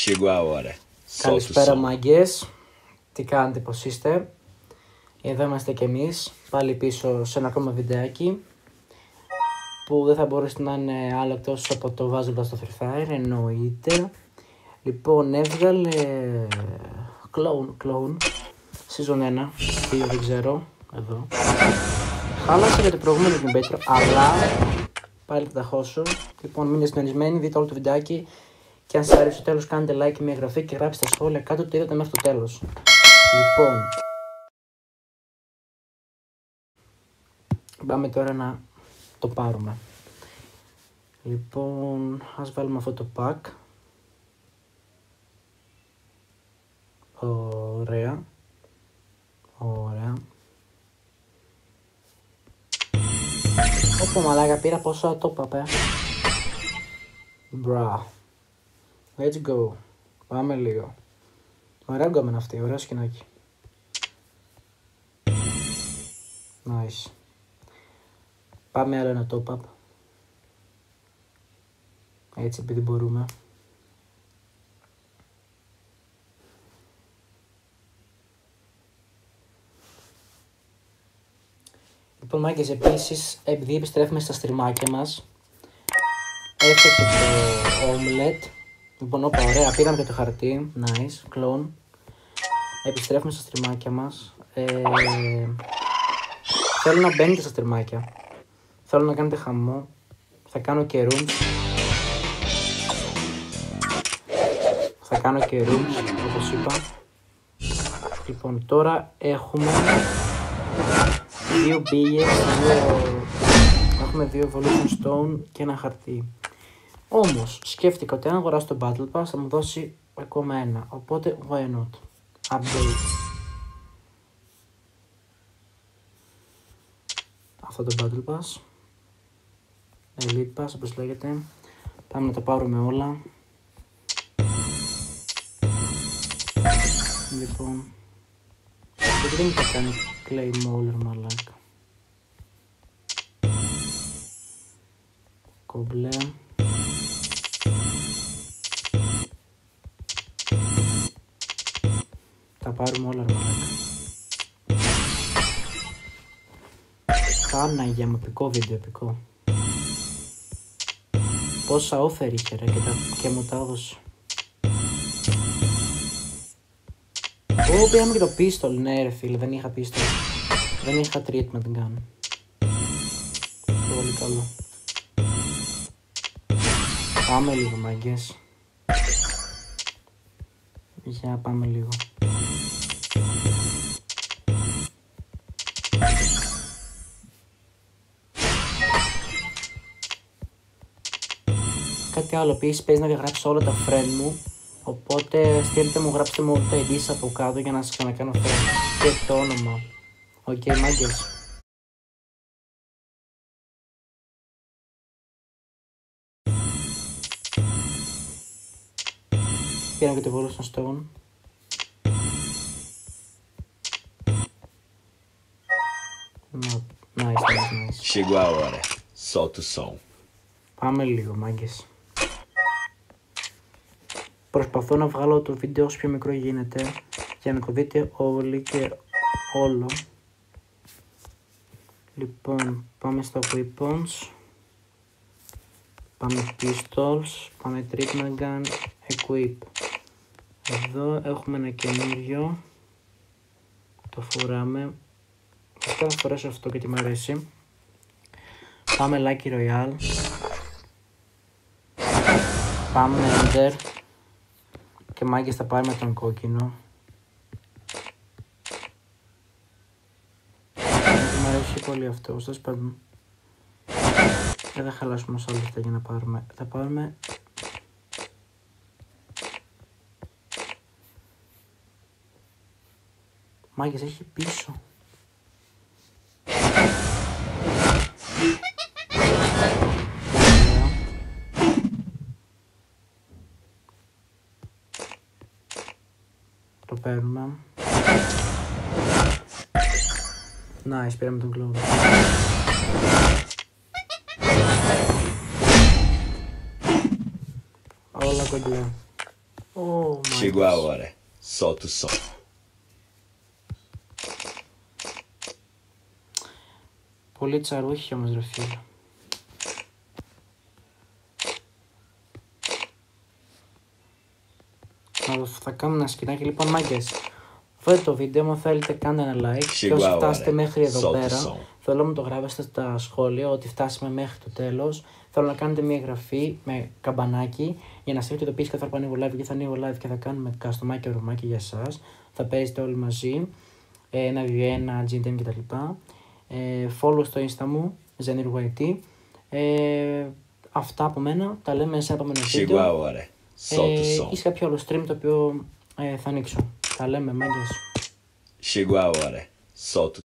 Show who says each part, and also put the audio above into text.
Speaker 1: Chegou a hora.
Speaker 2: Καλησπέρα μάγκες, τι κάνετε, πως είστε? Εδώ είμαστε κι εμείς, πάλι πίσω σε ένα ακόμα βιντεάκι που δεν θα μπορούσε να είναι άλλο εκτός από το βάζοντας στο Free Fire, εννοείται. Λοιπόν, έβγαλε Clone Season 1, 2 δεν ξέρω, εδώ. Χάλασε για το προηγούμενο την Petro, αλλά πάλι θα τα χώσω. Λοιπόν, μείνετε συντονισμένοι, δείτε όλο το βιντεάκι. Και αν σας αρέσει στο τέλος κάντε like και μια εγγραφή και γράψτε στα σχόλια κάτω ότι είδατε μέχρι το τέλος. Λοιπόν, πάμε τώρα να το πάρουμε. Λοιπόν, ας βάλουμε αυτό το pack. Ωραία. Ωραία. Όπο μαλάκα πήρα πόσα το παπέ. Μπρα. Let's go. Πάμε λίγο. Ωραία γκόμενα αυτή, ωραίο σκηνάκι. Nice. Πάμε άλλο ένα top up. Έτσι επειδή μπορούμε. Λοιπόν μάγκες, επίσης επειδή επιστρέφουμε στα στριμάκια μας, έφτιαξε το omelette. Λοιπόν, όπα, ωραία, πήραμε και το χαρτί, nice, clone. Επιστρέφουμε στα στριμάκια μας. Θέλω να μπαίνετε στα στριμάκια. Θέλω να κάνετε χαμό. Θα κάνω και rooms. Θα κάνω και rooms, όπως είπα. Λοιπόν, τώρα έχουμε 2 μπίγες, έχουμε 2 evolution stone και ένα χαρτί. Όμως, σκέφτηκα ότι αν αγοράσω το Battle Pass θα μου δώσει ακόμα ένα, οπότε why not. Update. Αυτό το Battle Pass. Elite Pass, όπως λέγεται. Πάμε να τα πάρουμε όλα. Λοιπόν, γιατί δεν μου θα κάνει Claymore, μαλάκα. Κομπλέ. Τα πάρουμε όλα, ρε μαλάκα. Παναγία μου, επικό βίντεο, επικό. Πόσα offer είχε ρε και μου τα έδωσε. Πήραμε και το pistol, ναι ρε φίλε, δεν είχα pistol. Δεν είχα treatment gun. Πολύ καλό. Πάμε λίγο μάγκες. Για πάμε λίγο. Κάτι άλλο, επίσης παίζει να διαγράψω όλα τα friend μου. Οπότε στείλτε μου, γράψτε μου όλα τα IDs από κάτω για να σας ξανακάνω friend. Και το όνομα. Οκ, μάγκες. Πήρα και το evolution stone. Nice.
Speaker 1: Chegou a hora. Solta o som.
Speaker 2: Πάμε λίγο μάγκες. Προσπαθώ να βγάλω το βίντεο όσο πιο μικρό γίνεται για να το δείτε όλοι και όλο. Λοιπόν, πάμε στα weapons. Πάμε pistols, πάμε treatment gun, equip. Εδώ έχουμε ένα καινούριο. Το φοράμε. Θα φορέσω αυτό γιατί μου αρέσει. Πάμε Lucky Royale. Πάμε Ender. Και μάγκες θα πάρουμε τον κόκκινο. Μου αρέσει πολύ αυτό, ωστόσο πάντων. Δεν θα χαλάσουμε όσα όλα αυτά για να πάρουμε. Θα πάρουμε... Μάγκες έχει πίσω. Το παίρνουμε. Nice, πήραμε τον κλόβο. Όλα κοντά.
Speaker 1: Chegou a hora. Solta o som.
Speaker 2: Πολύ τσαρούχοι όμως ρε φίλε. Θα κάνουμε ένα σκηνάκι. Λοιπόν, μάγκες, βρείτε το βίντεο μου, θέλετε κάντε ένα like. Και όσοι φτάσετε μέχρι εδώ πέρα, θέλω να μου το γράψετε στα σχόλια ότι φτάσαμε μέχρι το τέλος. Θέλω να κάνετε μια εγγραφή με καμπανάκι για να σας έχετε ειδοποιήσει κάθε φορά που ανοίγω live, και θα ανοίγω live και θα κάνουμε customάκι και ρουμάκι για εσάς. Θα παίζετε όλοι μαζί. Ένα VV, ένα GTM κτλ. Follow στο Insta μου, ZenirYT. Αυτά από μένα. Τα λέμε σε ένα επόμενο βίντεο. Ή σε κάποιο άλλο stream το οποίο θα ανοίξω. Τα λέμε, μάγκες.
Speaker 1: Chegou a hora. Solta